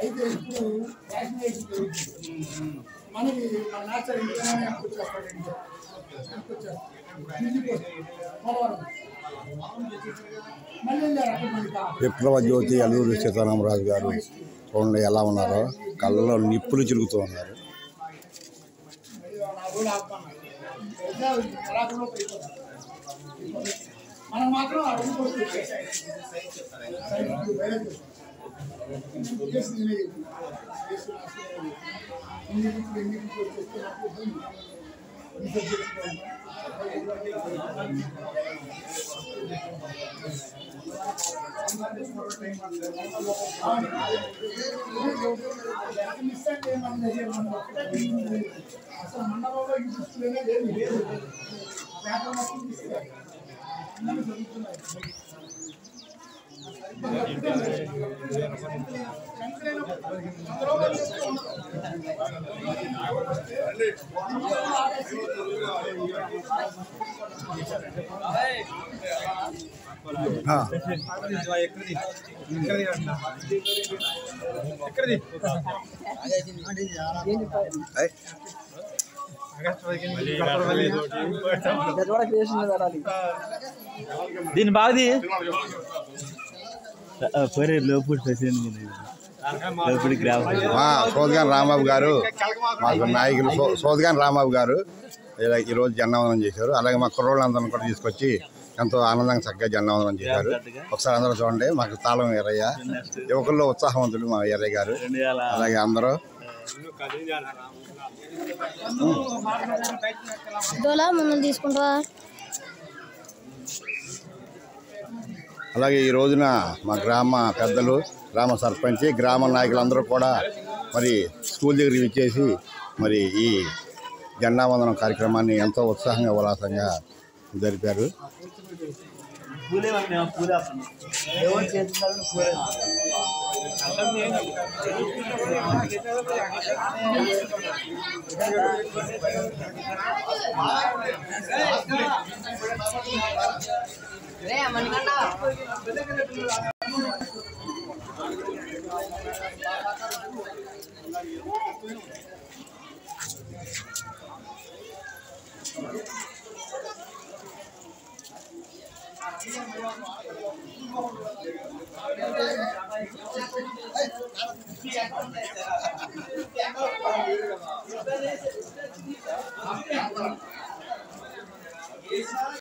అయితే ఇప్పుడు వ్యాక్సినేషన్ మనకి మన నేచర్ ఇంట్లోనే వచ్చేస్తాడంటే విప్లవ జ్యోతి అల్లూరి సీతారామరాజు గారు చూడండి ఎలా ఉన్నారో, కళ్ళలో నిప్పులు చిలుగుతూ ఉన్నారు. మనం మాత్రం అసలు మండలంలో ఇంట్రెస్ట్లేనే లేదు. దీని బాగుది సోదగాని రాంబాబు గారు మాకు నాయకులు. సోదగాని రాంబాబు గారు ఈరోజు జెండావందనం చేశారు. అలాగే మా కుర్రోళ్ళందరిని కూడా తీసుకొచ్చి ఎంతో ఆనందంగా చక్కగా జెండావందనం చేశారు. ఒకసారి అందరూ చూడండి. మాకు తాళం ఎర్రయ్య, యువకుల్లో ఉత్సాహవంతుడు మా ఎర్రయ్య గారు. అలాగే అందరూ అలాగే ఈ రోజున మా గ్రామ పెద్దలు, గ్రామ సర్పంచ్, గ్రామ నాయకులందరూ కూడా మరి స్కూల్ దగ్గరికి ఇచ్చేసి మరి ఈ జెండావందనం కార్యక్రమాన్ని ఎంతో ఉత్సాహంగా ఉల్లాసంగా జరిపారు.